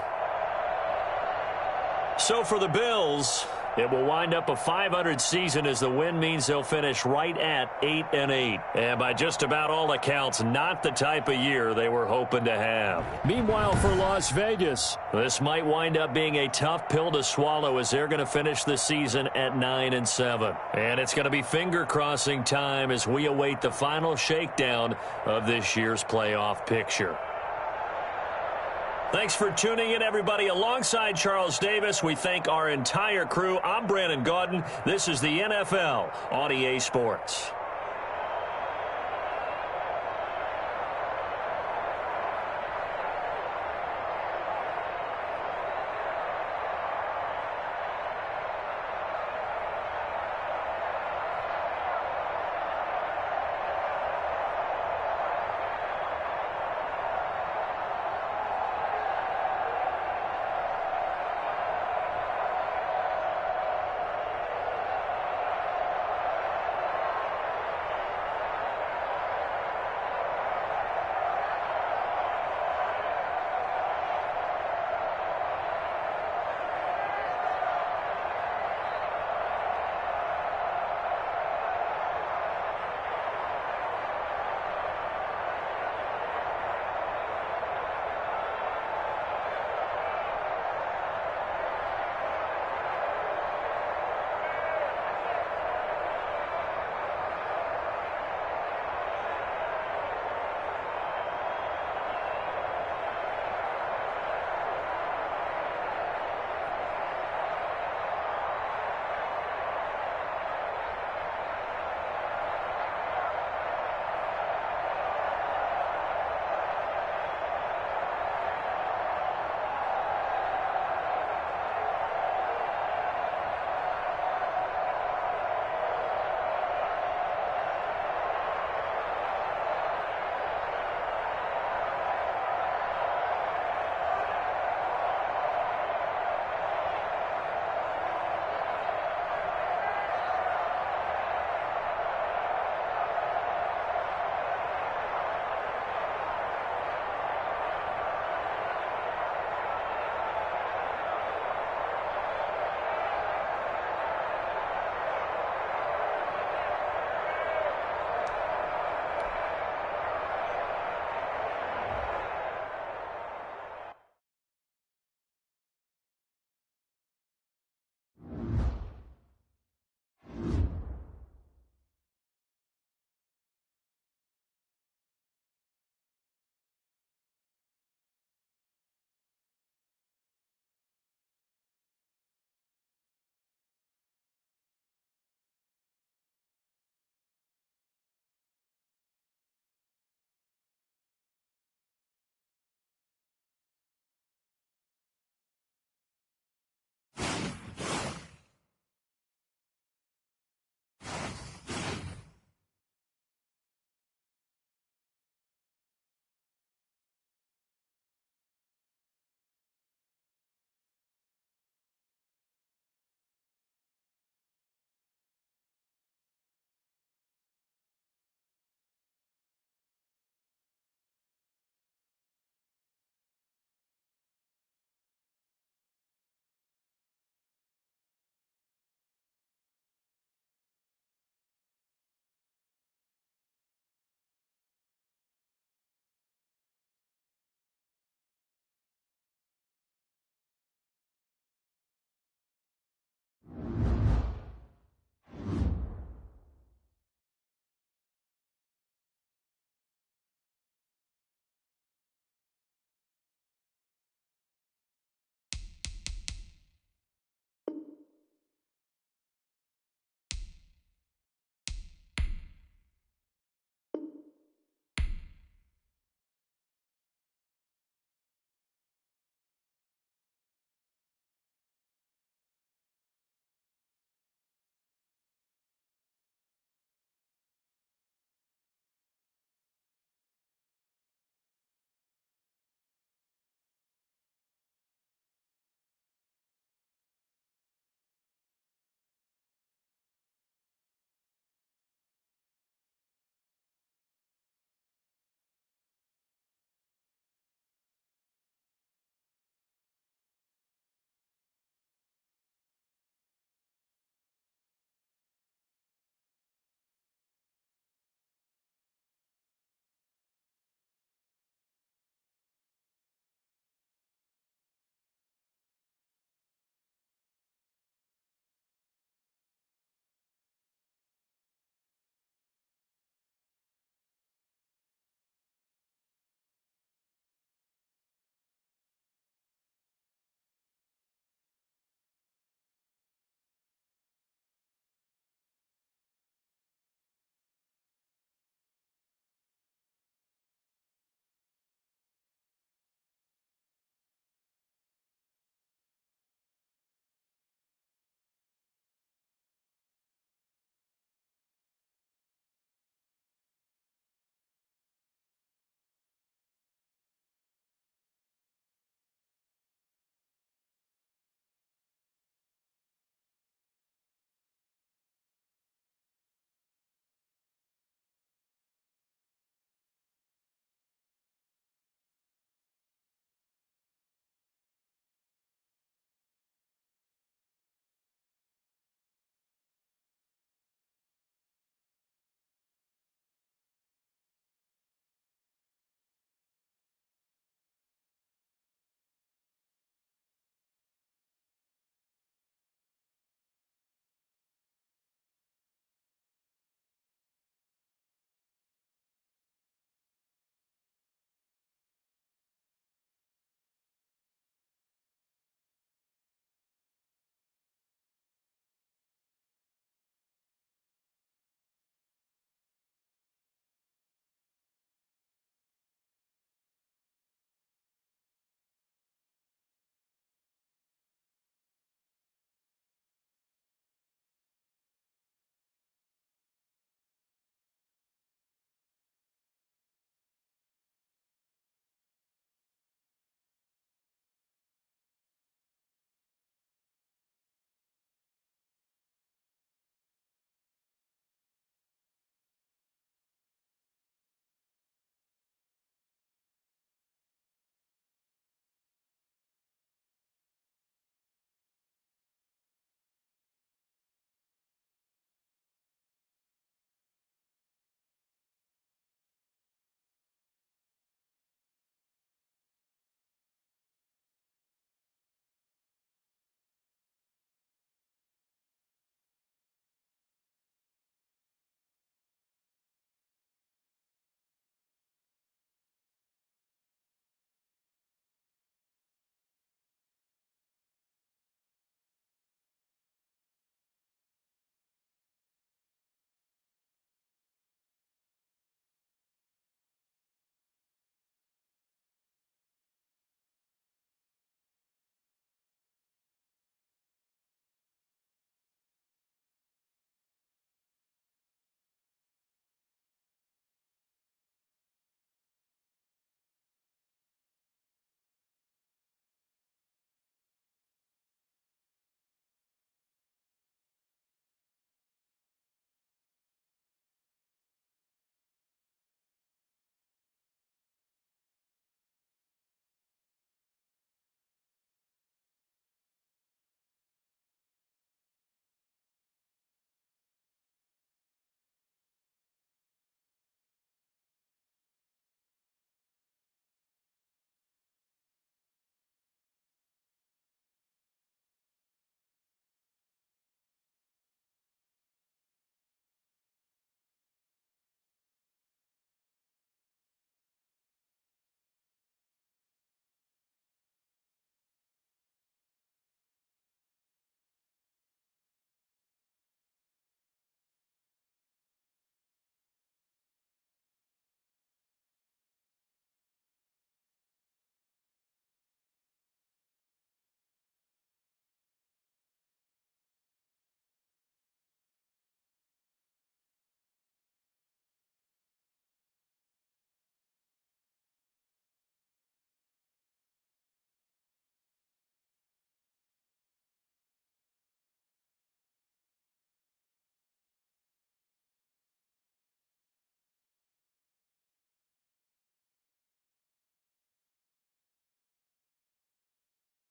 So for the Bills, it will wind up a .500 season as the win means they'll finish right at 8-8. And by just about all accounts, not the type of year they were hoping to have. Meanwhile, for Las Vegas, this might wind up being a tough pill to swallow as they're going to finish the season at 9-7. And it's going to be finger-crossing time as we await the final shakedown of this year's playoff picture. Thanks for tuning in, everybody. Alongside Charles Davis, we thank our entire crew. I'm Brandon Gaudin. This is the NFL on EA Sports.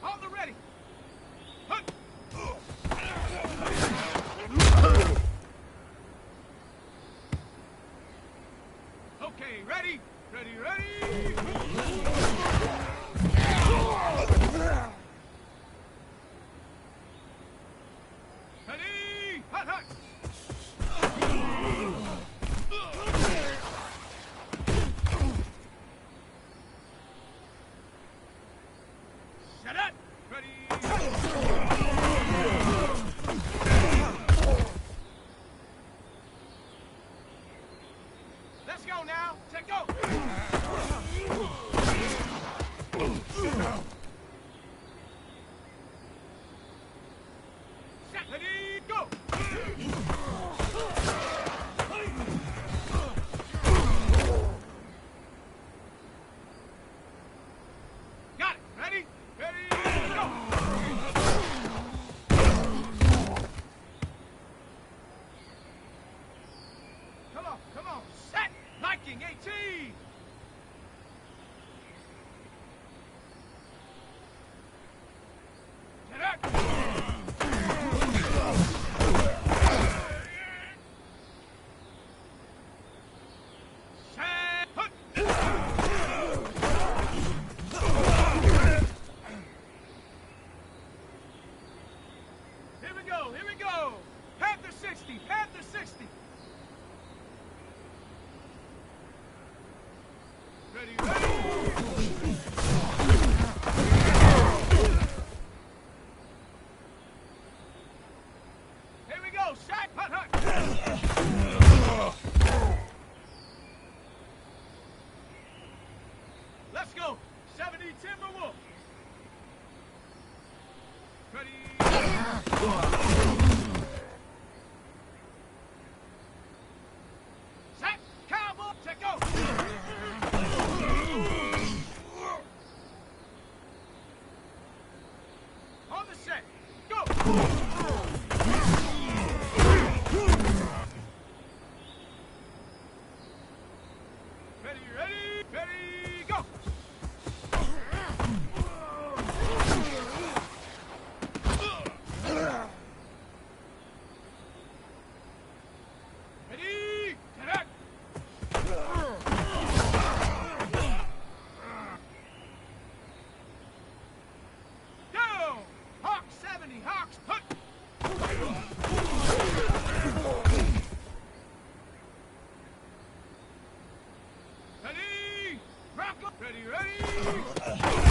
On the ready. Okay, ready? Ready, ready! Ready! Hut, hut! Shut up! Ready! Let's go now! Take go! Set, ready, go! Got it! Ready? Ready, go! Come on! Set! Liking 18! Get up! Set! Hut! Here we go! Here we go! Panther 60! Panther 60! Ready, ready! Here we go, shot, hut, hut! Let's go, 70 Timberwolf! Ready? Set, cowboy, check go! On the set, go! Ready, ready, ready, go! Ready, get down! Hawk 70, Hawks, hut! Ready, Bronco, ready, ready!